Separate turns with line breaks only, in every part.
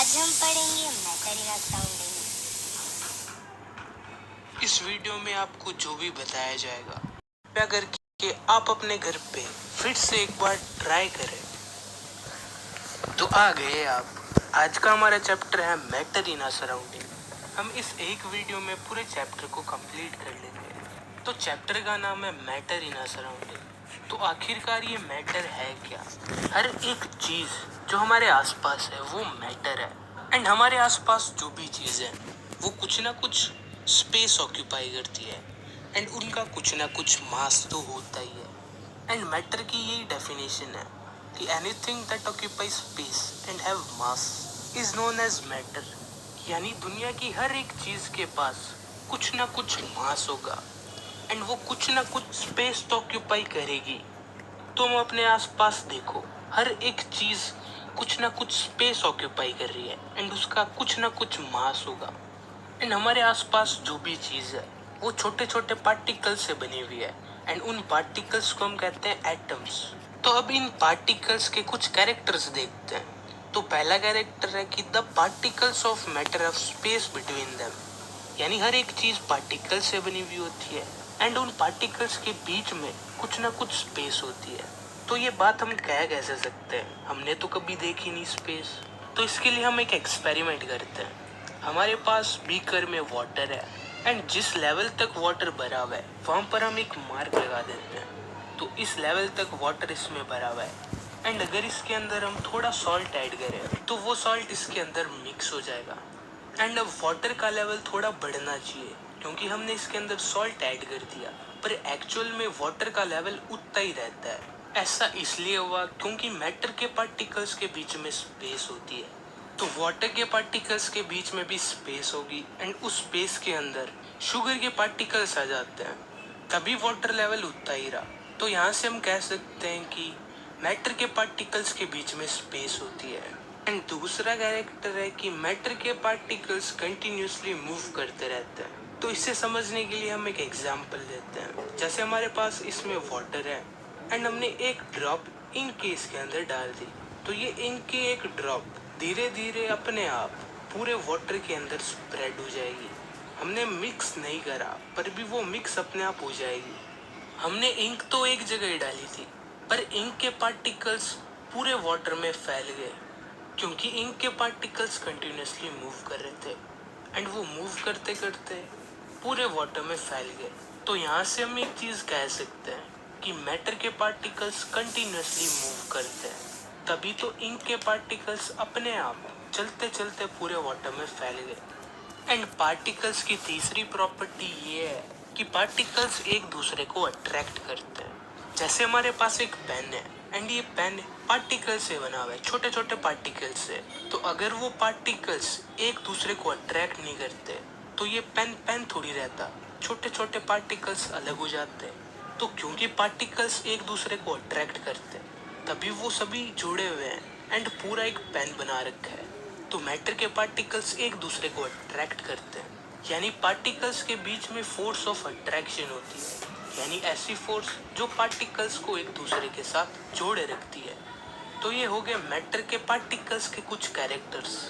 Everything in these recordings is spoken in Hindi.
आज हम पढ़ेंगे मैटर साउंडिंग।
इस वीडियो में आपको जो भी बताया जाएगा अगर कि आप अपने घर पे फिर से एक बार ट्राई करें तो आ गए आप। आज का हमारा चैप्टर है मैटर इन सराउंडिंग। हम इस एक वीडियो में पूरे चैप्टर को कंप्लीट कर लेंगे। तो चैप्टर का नाम है मैटर इन सराउंडिंग। तो आखिरकार ये मैटर है क्या? हर एक चीज जो हमारे आसपास है वो मैटर है। एंड हमारे आसपास जो भी चीज है वो कुछ ना कुछ स्पेस ऑक्यूपाई करती है एंड उनका कुछ ना कुछ मास तो होता ही है। एंड मैटर की यही डेफिनेशन है कि anything that occupy space and have mass is known as matter. यानी दुनिया की हर एक चीज के पास कुछ ना कुछ मास होगा एंड वो कुछ ना कुछ स्पेस तो ऑक्यूपाई करेगी। तुम अपने आसपास देखो, हर एक चीज कुछ ना कुछ स्पेस ऑक्यूपाई कर रही है एंड उसका कुछ ना कुछ मास होगा। एंड हमारे आसपास जो भी चीज है वो छोटे छोटे पार्टिकल्स से बनी हुई है एंड उन पार्टिकल्स को हम कहते हैं एटम्स। तो अब इन पार्टिकल्स के कुछ कैरेक्टर्स देखते हैं। तो पहला कैरेक्टर है कि the particles of matter of space between them. यानी हर एक चीज पार्टिकल से बनी हुई होती है एंड उन पार्टिकल्स के बीच में कुछ ना कुछ स्पेस होती है। तो ये बात हम कह कैसे सकते हैं? हमने तो कभी देखी नहीं स्पेस। तो इसके लिए हम एक एक्सपेरिमेंट करते हैं। हमारे पास बीकर में वाटर है एंड जिस लेवल तक वाटर भरा हुआ है वहां पर हम एक मार्क लगा देते हैं। तो इस लेवल तक वाटर इसमें भरा हुआ है एंड अगर इसके अंदर हम थोड़ा सॉल्ट ऐड करें तो वो सॉल्ट इसके अंदर मिक्स हो जाएगा। एंड अब वाटर का लेवल थोड़ा बढ़ना चाहिए क्योंकि हमने इसके अंदर सॉल्ट ऐड कर दिया, पर एक्चुअल में वाटर का लेवल उतना ही रहता है। ऐसा इसलिए हुआ क्योंकि मैटर के पार्टिकल्स के बीच में स्पेस होती है। तो वाटर के पार्टिकल्स के बीच में भी स्पेस होगी एंड उस स्पेस के अंदर शुगर के पार्टिकल्स आ जाते हैं, तभी वाटर लेवल उतना ही रहा। तो यहाँ से हम कह सकते हैं कि मैटर के पार्टिकल्स के बीच में स्पेस होती है। एंड दूसरा कैरेक्टर है कि मैटर के पार्टिकल्स कंटिन्यूसली मूव करते रहते हैं। तो इसे समझने के लिए हम एक एग्जांपल लेते हैं। जैसे हमारे पास इसमें वाटर है एंड हमने एक ड्रॉप इंक के इसके अंदर डाल दी, तो ये इंक की एक ड्रॉप धीरे धीरे अपने आप पूरे वाटर के अंदर स्प्रेड हो जाएगी। हमने मिक्स नहीं करा पर भी वो मिक्स अपने आप हो जाएगी। हमने इंक तो एक जगह ही डाली थी पर इंक के पार्टिकल्स पूरे वाटर में फैल गए क्योंकि इंक के पार्टिकल्स कंटिन्यूसली मूव कर रहे थे एंड वो मूव करते करते पूरे वाटर में फैल गए। तो यहाँ से हम एक चीज कह सकते हैं कि मैटर के पार्टिकल्स कंटिन्यूसली मूव करते हैं, तभी तो इंक के पार्टिकल्स अपने आप चलते चलते पूरे वाटर में फैल गए। एंड पार्टिकल्स की तीसरी प्रॉपर्टी ये है कि पार्टिकल्स एक दूसरे को अट्रैक्ट करते हैं। जैसे हमारे पास एक पेन है एंड ये पेन पार्टिकल से बना हुआ है, छोटे छोटे पार्टिकल्स से। तो अगर वो पार्टिकल्स एक दूसरे को अट्रैक्ट नहीं करते तो ये पेन पेन थोड़ी रहता, छोटे छोटे पार्टिकल्स अलग हो जाते। तो क्योंकि पार्टिकल्स एक दूसरे को अट्रैक्ट करते तभी वो सभी जुड़े हुए हैं एंड पूरा एक पेन बना रखा है। तो मैटर के पार्टिकल्स एक दूसरे को अट्रैक्ट करते हैं, यानी पार्टिकल्स के बीच में फोर्स ऑफ अट्रैक्शन होती है, यानी ऐसी फोर्स जो पार्टिकल्स को एक दूसरे के साथ जोड़े रखती है। तो ये हो गए मैटर के पार्टिकल्स के कुछ कैरेक्टर्स।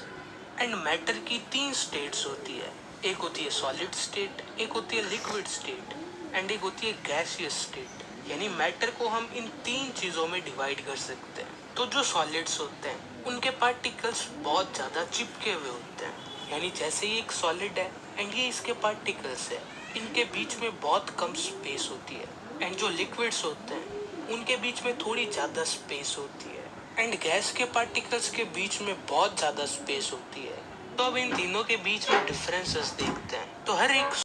एंड मैटर की तीन स्टेट्स होती है, एक होती है सॉलिड स्टेट, एक होती है लिक्विड स्टेट एंड एक होती है गैसियस स्टेट। यानी मैटर को हम इन तीन चीजों में डिवाइड कर सकते हैं। तो जो सॉलिड्स होते हैं उनके पार्टिकल्स बहुत ज्यादा चिपके हुए होते हैं, यानी जैसे ये एक सॉलिड है एंड ये इसके पार्टिकल्स है, इनके बीच में बहुत कम स्पेस होती है। एंड जो लिक्विड्स होते हैं उनके बीच में थोड़ी ज्यादा स्पेस होती है एंड गैस के पार्टिकल्स के बीच में बहुत ज्यादा स्पेस होती है। तो अब इन तीनों के बीच में डिफरेंसेस देखते हैं। तो हर एक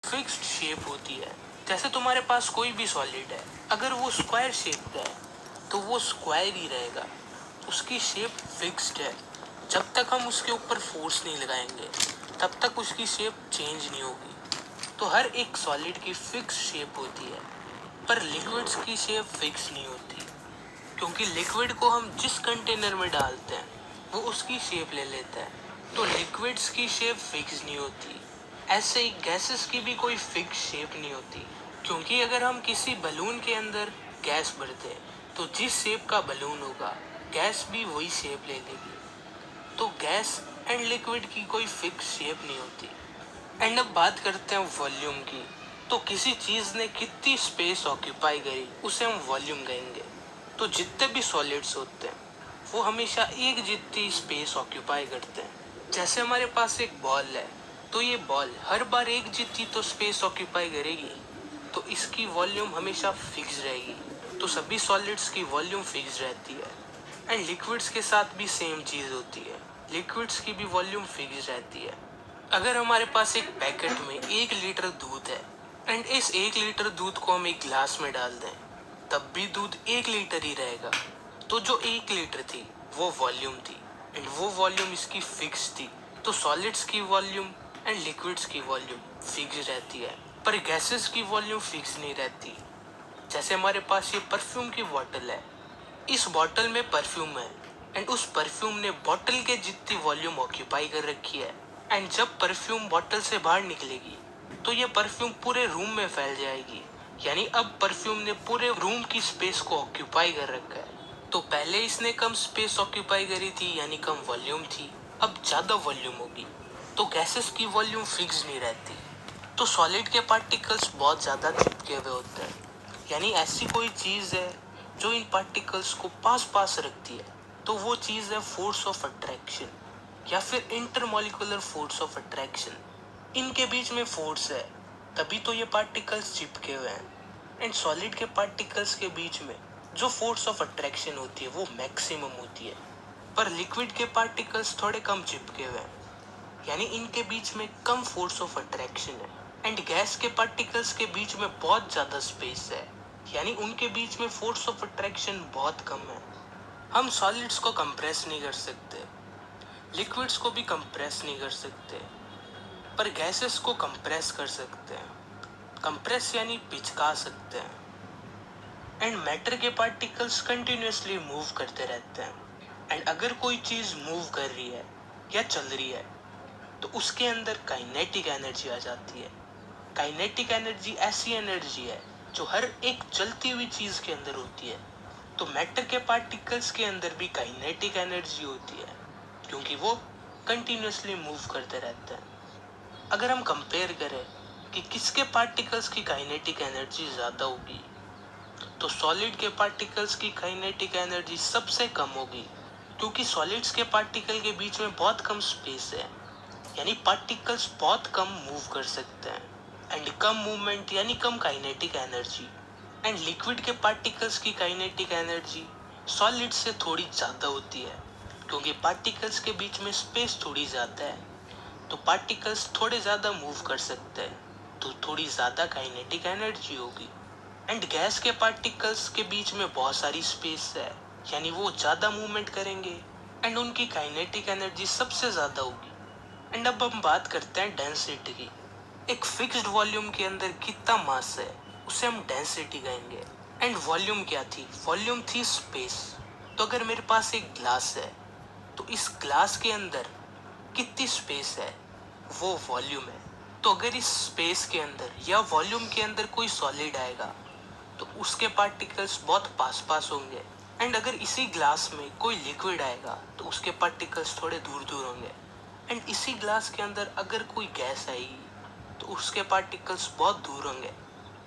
फिक्स्ड शेप होती है। जैसे तुम्हारे पास कोई भी सॉलिड है, अगर वो स्क्वायर शेप का है तो वो स्क्वायर ही रहेगा, उसकी शेप फिक्स्ड है। जब तक हम उसके ऊपर फोर्स नहीं लगाएंगे तब तक उसकी शेप चेंज नहीं होगी। तो हर एक सॉलिड की फिक्स शेप होती है, पर लिक्विड्स की शेप फिक्स नहीं होती क्योंकि लिक्विड को हम जिस कंटेनर में डालते हैं वो उसकी शेप ले लेता है। तो लिक्विड्स की शेप फिक्स नहीं होती। ऐसे ही गैसेस की भी कोई फिक्स शेप नहीं होती, क्योंकि अगर हम किसी बलून के अंदर गैस भरते हैं तो जिस शेप का बलून होगा गैस भी वही शेप ले लेगी। तो गैस एंड लिक्विड की कोई फिक्स शेप नहीं होती। एंड अब बात करते हैं वॉल्यूम की। तो किसी चीज ने कितनी स्पेस ऑक्यूपाई करी उसे हम वॉल्यूम कहेंगे। तो जितने भी सॉलिड्स होते हैं वो हमेशा एक जितनी स्पेस ऑक्यूपाई करते हैं। जैसे हमारे पास एक बॉल है, तो ये बॉल हर बार एक जितनी तो स्पेस ऑक्यूपाई करेगी, तो इसकी वॉल्यूम हमेशा फिक्स रहेगी। तो सभी सॉलिड्स की वॉल्यूम फिक्स रहती है। एंड लिक्विड्स के साथ भी सेम चीज होती है, लिक्विड्स की भी वॉल्यूम फिक्स रहती है। अगर हमारे पास एक पैकेट में 1 लीटर दूध है एंड इस 1 लीटर दूध को हम एक ग्लास में डाल दें, तब भी दूध 1 लीटर ही रहेगा। तो जो 1 लीटर थी वो वॉल्यूम थी एंड वो वॉल्यूम इसकी फिक्स थी। तो सॉलिड्स की वॉल्यूम एंड लिक्विड्स की वॉल्यूम फिक्स रहती है, पर गैसेस की वॉल्यूम फिक्स नहीं रहती। जैसे हमारे पास ये परफ्यूम की बॉटल है, इस बॉटल में परफ्यूम है एंड उस परफ्यूम ने बॉटल के जितनी वॉल्यूम ऑक्यूपाई कर रखी है। एंड जब परफ्यूम बॉटल से बाहर निकलेगी तो ये परफ्यूम पूरे रूम में फैल जाएगी, यानी अब परफ्यूम ने पूरे रूम की स्पेस को ऑक्यूपाई कर रखा है। तो पहले इसने कम स्पेस ऑक्यूपाई करी थी यानी कम वॉल्यूम थी, अब ज्यादा वॉल्यूम होगी। तो गैसेस की वॉल्यूम फिक्स नहीं रहती। तो सॉलिड के पार्टिकल्स बहुत ज्यादा चिपके हुए होते हैं, यानी ऐसी कोई चीज है जो इन पार्टिकल्स को पास पास रखती है, तो वो चीज है फोर्स ऑफ अट्रैक्शन या फिर इंटरमॉलिक्यूलर फोर्स ऑफ अट्रैक्शन। इनके बीच में फोर्स है, तभी तो ये पार्टिकल्स चिपके हुए हैं। एंड सॉलिड के पार्टिकल्स के बीच में जो फोर्स ऑफ अट्रैक्शन होती है वो मैक्सिमम होती है, पर लिक्विड के पार्टिकल्स थोड़े कम चिपके हुए हैं, यानी इनके बीच में कम फोर्स ऑफ अट्रैक्शन है। एंड गैस के पार्टिकल्स के बीच में बहुत ज्यादा स्पेस है, यानी उनके बीच में फोर्स ऑफ अट्रैक्शन बहुत कम है। हम सॉलिड्स को कंप्रेस नहीं कर सकते, लिक्विड्स को भी कंप्रेस नहीं कर सकते, पर गैसेस को कंप्रेस कर सकते हैं। कंप्रेस यानी पिचका सकते हैं। एंड मैटर के पार्टिकल्स कंटिन्यूअसली मूव करते रहते हैं। एंड अगर कोई चीज मूव कर रही है या चल रही है तो उसके अंदर काइनेटिक एनर्जी आ जाती है। काइनेटिक एनर्जी ऐसी एनर्जी है जो हर एक चलती हुई चीज के अंदर होती है। तो मैटर के पार्टिकल्स के अंदर भी काइनेटिक एनर्जी होती है, क्योंकि वो कंटिन्यूअसली मूव करते रहते हैं। अगर हम कंपेयर करें कि किसके पार्टिकल्स की काइनेटिक एनर्जी ज्यादा होगी, तो सॉलिड के पार्टिकल्स की काइनेटिक एनर्जी सबसे कम होगी, क्योंकि सॉलिड्स के पार्टिकल के बीच में बहुत कम स्पेस है, यानी पार्टिकल्स बहुत कम मूव कर सकते हैं। एंड कम मूवमेंट यानी कम काइनेटिक एनर्जी। एंड लिक्विड के पार्टिकल्स की काइनेटिक एनर्जी सॉलिड से थोड़ी ज्यादा होती है, क्योंकि पार्टिकल्स के बीच में स्पेस थोड़ी ज्यादा है, तो पार्टिकल्स थोड़े ज्यादा मूव कर सकते हैं, तो थोड़ी ज्यादा काइनेटिक एनर्जी होगी। एंड गैस के पार्टिकल्स के बीच में बहुत सारी स्पेस है, यानी वो ज्यादा मूवमेंट करेंगे एंड उनकी काइनेटिक एनर्जी सबसे ज्यादा होगी। एंड अब हम बात करते हैं डेंसिटी की। एक फिक्स्ड वॉल्यूम के अंदर कितना मास है उसे हम डेंसिटी कहेंगे। एंड वॉल्यूम क्या थी? वॉल्यूम थी स्पेस। तो अगर मेरे पास एक ग्लास है तो इस ग्लास के अंदर कितनी स्पेस है, वो वॉल्यूम है। तो अगर इस स्पेस के अंदर या वॉल्यूम के अंदर कोई सॉलिड आएगा तो उसके पार्टिकल्स बहुत पास पास होंगे। एंड अगर इसी ग्लास में कोई लिक्विड आएगा तो उसके पार्टिकल्स थोड़े दूर दूर होंगे। एंड इसी ग्लास के अंदर अगर कोई गैस आएगी तो उसके पार्टिकल्स बहुत दूर होंगे।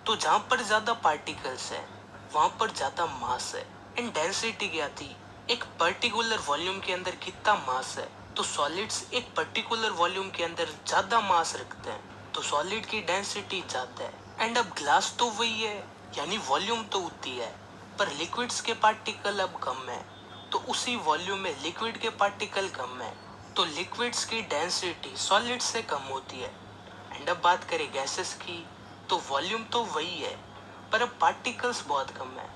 तो जहाँ पर ज्यादा पार्टिकल्स है वहां पर ज्यादा मास है। एंड डेंसिटी क्या थी? एक पर्टिकुलर वॉल्यूम के अंदर कितना मास है। तो सॉलिड्स एक पर्टिकुलर वॉल्यूम के अंदर ज्यादा मास रखते हैं, तो सॉलिड की डेंसिटी ज्यादा है। एंड अब ग्लास तो वही है, यानी वॉल्यूम तो उतनी है, पर लिक्विड्स के पार्टिकल अब कम है, तो उसी वॉल्यूम में लिक्विड के पार्टिकल कम है, तो लिक्विड्स की डेंसिटी सॉलिड से कम होती है। एंड अब बात करें गैसेस की, तो वॉल्यूम तो वही है, पर अब पार्टिकल्स बहुत कम है।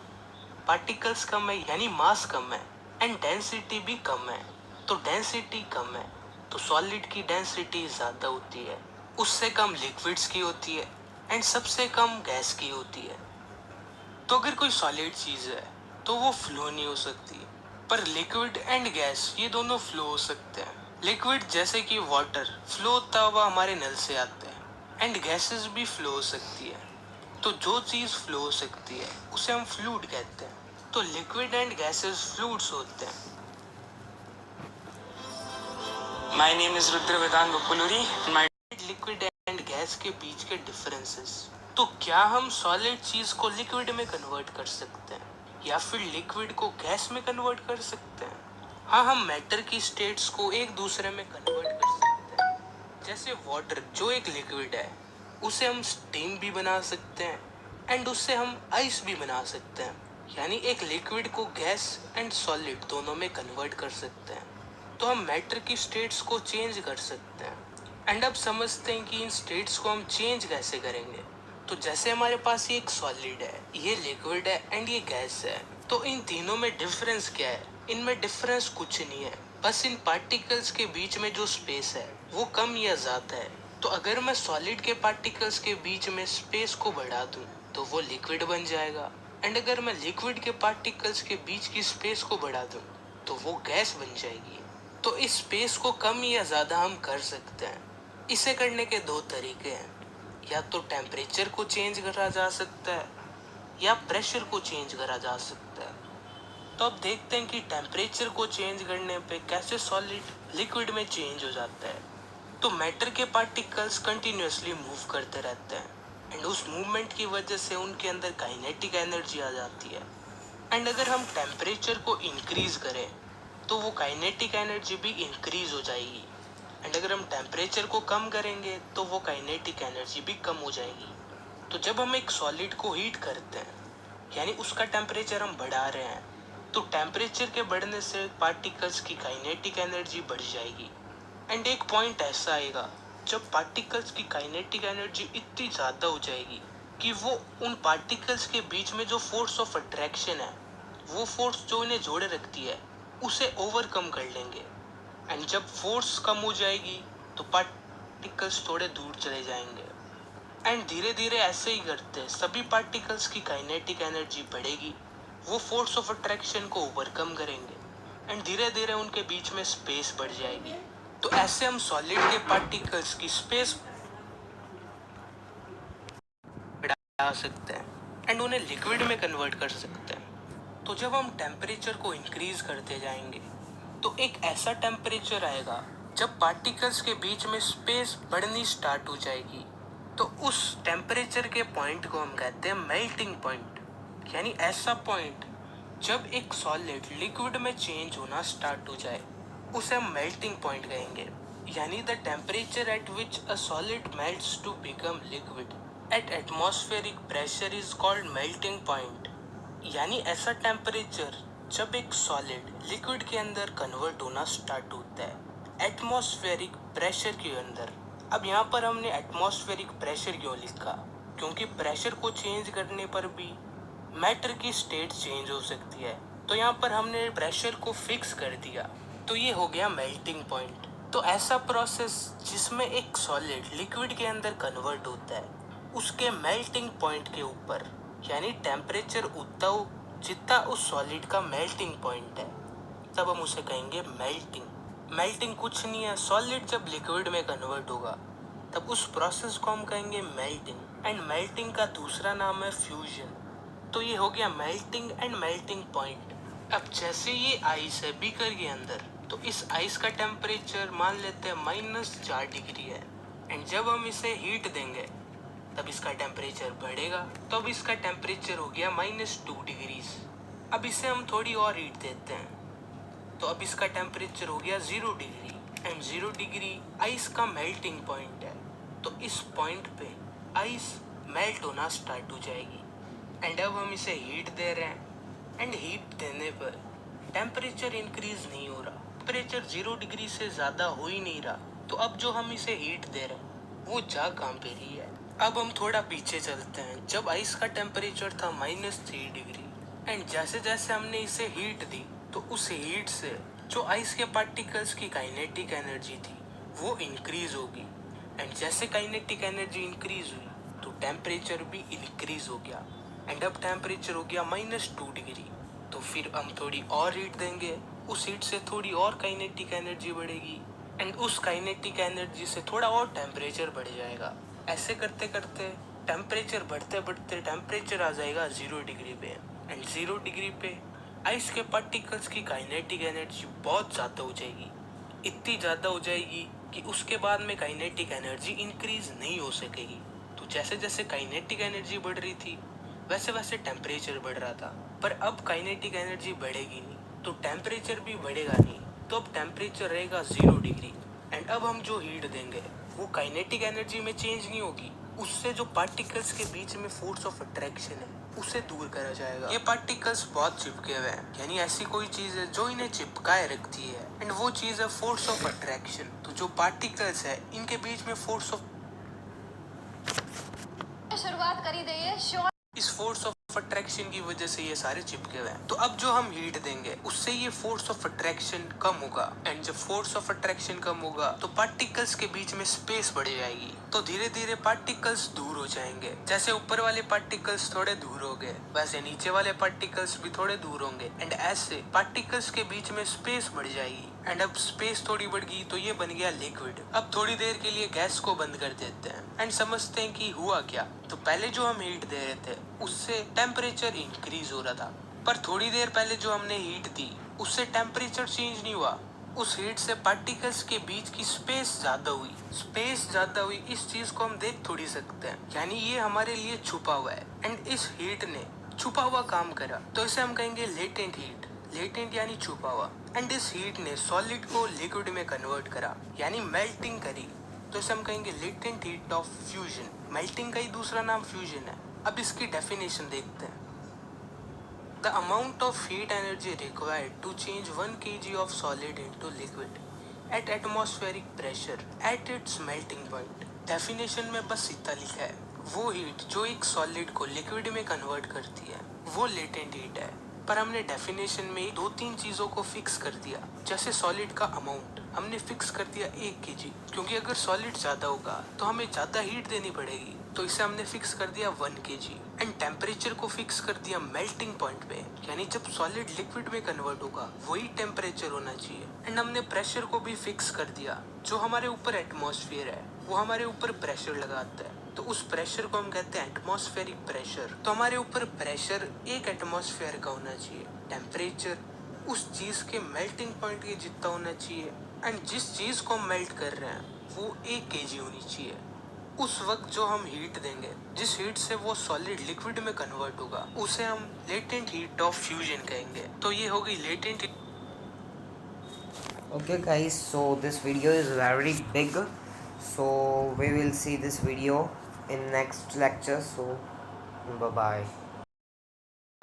पार्टिकल्स कम है यानी मास कम है, एंड डेंसिटी भी कम है, तो डेंसिटी कम है, तो सॉलिड की डेंसिटी ज्यादा होती है, उससे कम लिक्विड्स की होती है, एंड सबसे कम गैस की होती है। तो अगर कोई सॉलिड चीज है तो वो फ्लो नहीं हो सकती, पर लिक्विड एंड गैस ये दोनों फ्लो हो सकते हैं। लिक्विड जैसे कि वाटर फ्लो होता हुआ हमारे नल से आते हैं, एंड गैसेस भी फ्लो हो सकती है। तो जो चीज फ्लो हो सकती है उसे हम फ्लूइड कहते हैं। तो लिक्विड एंड गैसेस फ्लूइड्स होते हैं।
My name is Rudra Vedant Bapuluri. My
liquid and gas के बीच के डिफरेंसेस। तो क्या हम सॉलिड चीज को लिक्विड में कन्वर्ट कर सकते हैं या फिर लिक्विड को गैस में कन्वर्ट कर सकते हैं? हाँ, हम मैटर की स्टेट्स को एक दूसरे में कन्वर्ट कर सकते हैं। जैसे वाटर जो एक लिक्विड है, उसे हम स्टीम भी बना सकते हैं एंड उससे हम आइस भी बना सकते हैं। यानी एक लिक्विड को गैस एंड सॉलिड दोनों में कन्वर्ट कर सकते हैं। तो हम मैटर की स्टेट्स को चेंज कर सकते हैं। एंड अब समझते हैं कि इन स्टेट्स को हम चेंज कैसे करेंगे। तो जैसे हमारे पास ये एक सॉलिड है, ये लिक्विड है एंड ये गैस है, तो इन तीनों में डिफरेंस क्या है? इनमें डिफरेंस कुछ नहीं है, बस इन पार्टिकल्स के बीच में जो स्पेस है वो कम या ज्यादा है। तो अगर मैं सॉलिड के पार्टिकल्स के बीच में स्पेस को बढ़ा दूं तो वो लिक्विड बन जाएगा, एंड अगर मैं लिक्विड के पार्टिकल्स के बीच की स्पेस को बढ़ा दूं तो वो गैस बन जाएगी। तो इस स्पेस को कम या ज्यादा हम कर सकते हैं। इसे करने के दो तरीके हैं, या तो टेम्परेचर को चेंज करा जा सकता है या प्रेशर को चेंज करा जा सकता है। तो अब देखते हैं कि टेम्परेचर को चेंज करने पे कैसे सॉलिड लिक्विड में चेंज हो जाता है। तो मैटर के पार्टिकल्स कंटिन्यूअसली मूव करते रहते हैं एंड उस मूवमेंट की वजह से उनके अंदर काइनेटिक एनर्जी आ जाती है। एंड अगर हम टेम्परेचर को इंक्रीज करें तो वो काइनेटिक एनर्जी भी इंक्रीज हो जाएगी, एंड अगर हम टेम्परेचर को कम करेंगे तो वो काइनेटिक एनर्जी भी कम हो जाएगी। तो जब हम एक सॉलिड को हीट करते हैं, यानी उसका टेम्परेचर हम बढ़ा रहे हैं, तो टेम्परेचर के बढ़ने से पार्टिकल्स की काइनेटिक एनर्जी बढ़ जाएगी। एंड एक पॉइंट ऐसा आएगा जब पार्टिकल्स की काइनेटिक एनर्जी इतनी ज़्यादा हो जाएगी कि वो उन पार्टिकल्स के बीच में जो फोर्स ऑफ अट्रैक्शन है, वो फोर्स जो इन्हें जोड़े रखती है, उसे ओवरकम कर लेंगे। एंड जब फोर्स कम हो जाएगी तो पार्टिकल्स थोड़े दूर चले जाएंगे। एंड धीरे धीरे ऐसे ही करते सभी पार्टिकल्स की काइनेटिक एनर्जी बढ़ेगी, वो फोर्स ऑफ अट्रैक्शन को ओवरकम करेंगे एंड धीरे धीरे उनके बीच में स्पेस बढ़ जाएगी। तो ऐसे हम सॉलिड के पार्टिकल्स की स्पेस बढ़ा सकते हैं एंड उन्हें लिक्विड में कन्वर्ट कर सकते हैं। तो जब हम टेम्परेचर को इंक्रीज करते जाएंगे तो एक ऐसा टेम्परेचर आएगा जब पार्टिकल्स के बीच में स्पेस बढ़नी स्टार्ट हो जाएगी। तो उस टेम्परेचर के पॉइंट को हम कहते हैं मेल्टिंग पॉइंट। यानी ऐसा पॉइंट जब एक सॉलिड लिक्विड में चेंज होना स्टार्ट हो जाए, उसे हम मेल्टिंग पॉइंट कहेंगे। यानी the temperature at which a solid melts to become liquid at atmospheric pressure is called melting point. यानी ऐसा टेम्परेचर जब एक सॉलिड लिक्विड के अंदर कन्वर्ट होना स्टार्ट होता है एटमॉस्फेरिक प्रेशर के अंदर। अब यहाँ पर हमने एटमॉस्फेरिक प्रेशर क्यों लिखा? क्योंकि प्रेशर को चेंज करने पर भी मैटर की स्टेट चेंज हो सकती है। तो यहाँ पर हमने प्रेशर को फिक्स कर दिया, तो ये हो गया मेल्टिंग पॉइंट। तो ऐसा प्रोसेस जिसमें एक सॉलिड लिक्विड के अंदर कन्वर्ट होता है, उसके मेल्टिंग पॉइंट के ऊपर, यानी टेम्परेचर उतना हो जितना उस सॉलिड का मेल्टिंग पॉइंट है, तब हम उसे कहेंगे मेल्टिंग। मेल्टिंग कुछ नहीं है, सॉलिड जब लिक्विड में कन्वर्ट होगा तब उस प्रोसेस को हम कहेंगे मेल्टिंग। एंड मेल्टिंग का दूसरा नाम है फ्यूजन। तो ये हो गया मेल्टिंग एंड मेल्टिंग पॉइंट। अब जैसे ये आइस है बीकर के अंदर, तो इस आइस का टेम्परेचर मान लेते हैं -4 डिग्री है, एंड जब हम इसे हीट देंगे तब इसका टेम्परेचर बढ़ेगा। तो अब इसका टेम्परेचर हो गया -2 डिग्रीज। अब इसे हम थोड़ी और हीट देते हैं, तो अब इसका टेम्परेचर हो गया 0 डिग्री, एंड 0 डिग्री आइस का मेल्टिंग पॉइंट है। तो इस पॉइंट पे आइस मेल्ट होना स्टार्ट हो जाएगी। एंड अब हम इसे हीट दे रहे हैं, एंड हीट देने पर टेम्परेचर इंक्रीज नहीं हो रहा, टेम्परेचर 0 डिग्री से ज़्यादा हो ही नहीं रहा। तो अब जो हम इसे हीट दे रहे हैं वो जा कहाँ पे रही है? अब हम थोड़ा पीछे चलते हैं, जब आइस का टेम्परेचर था -3 डिग्री, एंड जैसे जैसे हमने इसे हीट दी तो उस हीट से जो आइस के पार्टिकल्स की काइनेटिक एनर्जी थी वो इंक्रीज होगी। एंड जैसे काइनेटिक एनर्जी इंक्रीज हुई तो टेम्परेचर भी इंक्रीज हो गया, एंड अब टेम्परेचर हो गया -2 डिग्री। तो फिर हम थोड़ी और हीट देंगे, उस हीट से थोड़ी और काइनेटिक एनर्जी बढ़ेगी, एंड उस काइनेटिक एनर्जी से थोड़ा और टेम्परेचर बढ़ जाएगा। ऐसे करते करते टेम्परेचर बढ़ते बढ़ते टेम्परेचर आ जाएगा 0 डिग्री पे, एंड 0 डिग्री पे आइस के पार्टिकल्स की काइनेटिक एनर्जी बहुत ज़्यादा हो जाएगी, इतनी ज़्यादा हो जाएगी कि उसके बाद में काइनेटिक एनर्जी इंक्रीज नहीं हो सकेगी। तो जैसे जैसे काइनेटिक एनर्जी बढ़ रही थी वैसे वैसे टेम्परेचर बढ़ रहा था, पर अब काइनेटिक एनर्जी बढ़ेगी नहीं तो टेम्परेचर भी बढ़ेगा नहीं। तो अब टेम्परेचर रहेगा 0 डिग्री। एंड अब हम जो हीट देंगे वो काइनेटिक एनर्जी में चेंज नहीं होगी, उससे जो पार्टिकल्स के बीच में फोर्स ऑफ अट्रैक्शन है उसे दूर करा जाएगा। ये पार्टिकल्स बहुत चिपके हुए हैं, यानी ऐसी कोई चीज है जो इन्हें चिपकाए रखती है, एंड वो चीज है फोर्स ऑफ अट्रैक्शन। तो जो पार्टिकल्स है इनके बीच में फोर्स ऑफ
शुरुआत करी दઈએ श्योर
इस फोर्स ऑफ अट्रैक्शन की वजह से ये सारे चिपके हुए हैं। तो अब जो हम हीट देंगे उससे ये फोर्स ऑफ अट्रैक्शन कम होगा, एंड जब फोर्स ऑफ अट्रैक्शन कम होगा तो पार्टिकल्स के बीच में स्पेस बढ़ जाएगी। तो धीरे धीरे पार्टिकल्स दूर हो जाएंगे। जैसे ऊपर वाले पार्टिकल्स थोड़े दूर हो गए वैसे नीचे वाले पार्टिकल्स भी थोड़े दूर होंगे, एंड ऐसे पार्टिकल्स के बीच में स्पेस बढ़ जाएगी। एंड अब स्पेस थोड़ी बढ़ गई तो ये बन गया लिक्विड। अब थोड़ी देर के लिए गैस को बंद कर देते हैं एंड समझते हैं कि हुआ क्या। तो पहले जो हम हीट दे रहे थे उससे टेम्परेचर इंक्रीज हो रहा था, पर थोड़ी देर पहले जो हमने हीट दी उससे टेम्परेचर चेंज नहीं हुआ। उस हीट से पार्टिकल्स के बीच की स्पेस ज्यादा हुई। स्पेस ज्यादा हुई इस चीज को हम देख थोड़ी सकते हैं, यानी ये हमारे लिए छुपा हुआ है, एंड इस हीट ने छुपा हुआ काम करा। तो इसे हम कहेंगे लेटेंट हीट। लेटेंट यानी छुपा हुआ। एंड इस हीट ने सॉलिड को लिक्विड में कन्वर्ट करा, यानी मेल्टिंग करी। तो इसे हम कहेंगे latent heat of fusion. Melting का ही दूसरा नाम फ्यूजन है। अब इसकी डेफिनेशन देखते हैं। The amount of heat energy required to change 1 kg of solid into liquid at atmospheric pressure at its melting point. Definition में बस इतना लिखा है, वो हीट जो एक सॉलिड को लिक्विड में कन्वर्ट करती है वो लेटेंट हीट है। पर हमने डेफिनेशन में 2-3 चीजों को फिक्स कर दिया। जैसे सॉलिड का अमाउंट हमने फिक्स कर दिया 1 kg, क्योंकि अगर सॉलिड ज्यादा होगा तो हमें ज्यादा हीट देनी पड़ेगी, तो इसे हमने फिक्स कर दिया 1 kg। एंड टेम्परेचर को फिक्स कर दिया मेल्टिंग पॉइंट पे, यानी जब सॉलिड लिक्विड में कन्वर्ट होगा वही टेम्परेचर होना चाहिए। एंड हमने प्रेशर को भी फिक्स कर दिया। जो हमारे ऊपर एटमॉस्फेयर है वो हमारे ऊपर प्रेशर लगाता है, तो उस प्रेशर को हम कहते हैं एटमॉस्फेरिक प्रेशर। तो हमारे ऊपर प्रेशर 1 एटमॉस्फेयर का होना चाहिए। टेम्परेचर उस चीज के मेल्टिंग पॉइंट के जितना होना चाहिए, एंड जिस चीज को हम मेल्ट कर रहे हैं वो 1 kg होनी चाहिए। उस वक्त जो हम हीट देंगे, जिस हीट से वो सॉलिड लिक्विड में कन्वर्ट होगा, उसे हम लेटेंट हीट ऑफ फ्यूजन कहेंगे। तो ये हो गई latent.
Okay guys, so this video is very big, so we will see this video in next lecture, so bye bye.